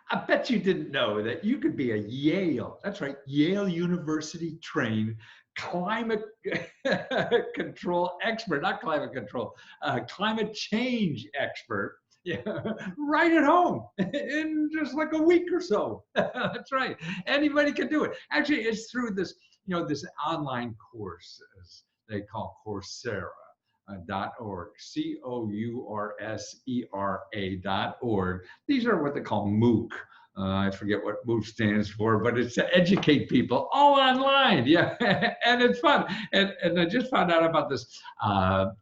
I bet you didn't know that you could be a Yale, that's right, Yale University trained climate control expert, not climate control, climate change expert. Yeah, right at home in just like a week or so. That's right. Anybody can do it. Actually, it's through this, this online course, as they call Coursera. .org, COURSERA.org. These are what they call MOOC. I forget what MOOC stands for, but it's to educate people all online. Yeah, and it's fun. And I just found out about this.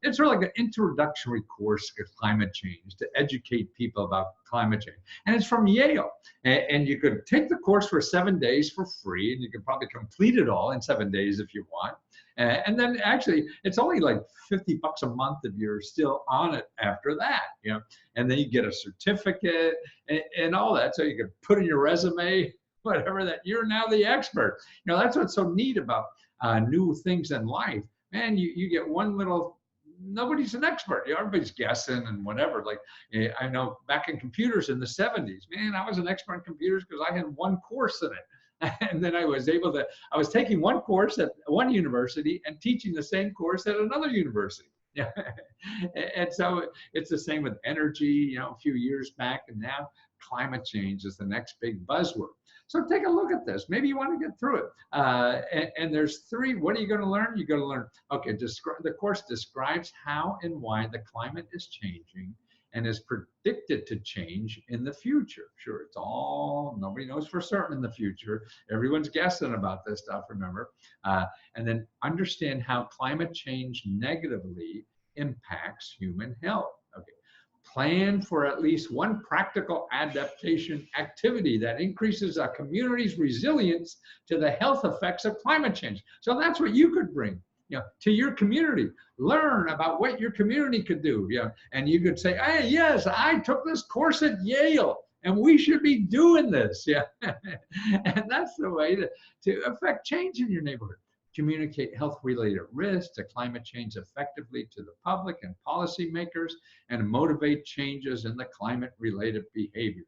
It's sort of like an introductory course to climate change to educate people about climate change. And it's from Yale. And you could take the course for 7 days for free, and you can probably complete it all in 7 days if you want. And then actually, it's only like $50 a month if you're still on it after that, and then you get a certificate and all that. So you can put in your resume, whatever, that you're now the expert. That's what's so neat about new things in life. Man, you get one little, nobody's an expert. Everybody's guessing and whatever. Like, I know back in computers in the 70s, man, I was an expert in computers because I had one course in it. And then I was taking one course at one university and teaching the same course at another university. Yeah. And so it's the same with energy, a few years back, and now climate change is the next big buzzword. So take a look at this. Maybe you want to get through it. And there's three. What are you going to learn? You're going to learn, the course describes how and why the climate is changing and is predicted to change in the future. Sure, it's all, nobody knows for certain in the future. Everyone's guessing about this stuff, remember? And then understand how climate change negatively impacts human health. Okay. Plan for at least one practical adaptation activity that increases a community's resilience to the health effects of climate change. So that's what you could bring, to your community. Learn about what your community could do. And you could say, hey, yes, I took this course at Yale, and we should be doing this. Yeah. And that's the way to affect change in your neighborhood. Communicate health-related risks to climate change effectively to the public and policymakers, and motivate changes in the climate-related behaviors.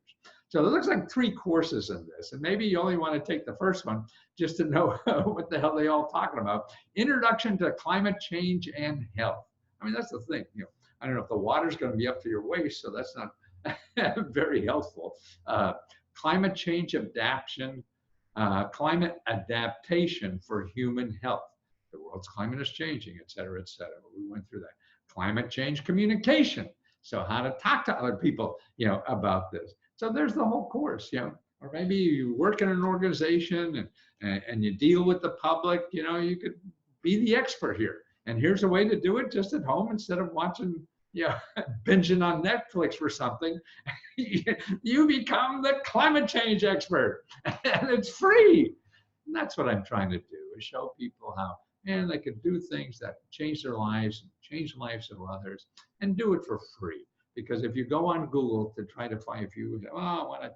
So it looks like 3 courses in this, and maybe you only want to take the first one just to know what the hell they all talking about. Introduction to Climate Change and Health. I mean, that's the thing. I don't know if the water's going to be up to your waist, so that's not very helpful. Climate change adaptation, climate adaptation for human health. The world's climate is changing, et cetera, et cetera. We went through that. Climate change communication. So how to talk to other people, about this. So there's the whole course, or maybe you work in an organization and you deal with the public, you could be the expert here. And here's a way to do it just at home instead of watching, binging on Netflix for something. You become the climate change expert, and it's free. And that's what I'm trying to do, is show people how, man, they can do things that change their lives, change the lives of others, and do it for free. Because if you go on Google to try to find, if you, I want to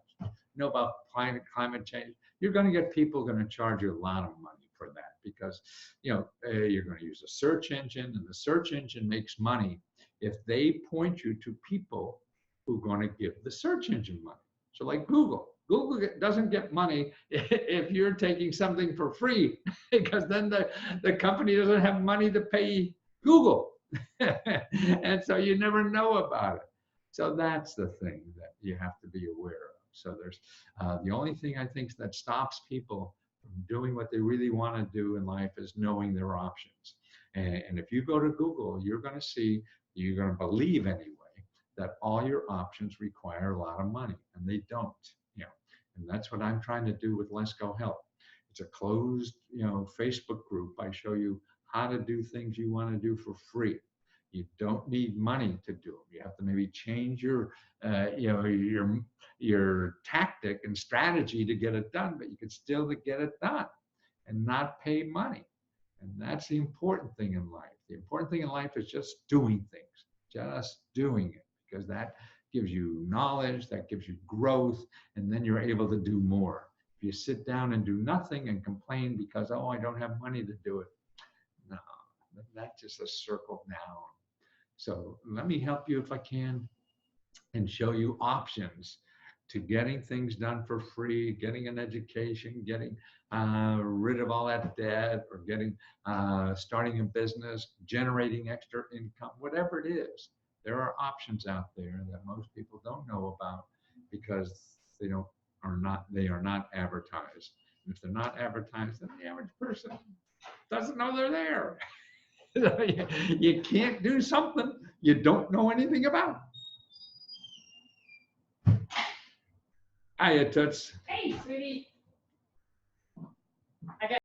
know about climate change, you're going to get people going to charge you a lot of money for that, because you're going to use a search engine, and the search engine makes money if they point you to people who are going to give the search engine money. So like Google doesn't get money if you're taking something for free, because then the company doesn't have money to pay Google. And so you never know about it. So that's the thing that you have to be aware of. So there's the only thing I think that stops people from doing what they really want to do in life is knowing their options. And if you go to Google, you're going to believe anyway, that all your options require a lot of money, and they don't. And that's what I'm trying to do with Lesko Health. It's a closed, Facebook group. I show you how to do things you want to do for free. You don't need money to do them. You have to maybe change your tactic and strategy to get it done, but you can still get it done and not pay money. And that's the important thing in life. The important thing in life is just doing things, just doing it, because that gives you knowledge, that gives you growth, and then you're able to do more. If you sit down and do nothing and complain because, I don't have money to do it, no, that's just a circle down. So let me help you if I can and show you options to getting things done for free, getting an education, getting rid of all that debt, or getting starting a business, generating extra income, whatever it is. There are options out there that most people don't know about because they are not advertised. And if they're not advertised, then the average person doesn't know they're there. You can't do something you don't know anything about. Hiya, Toots. Hey, sweetie. I got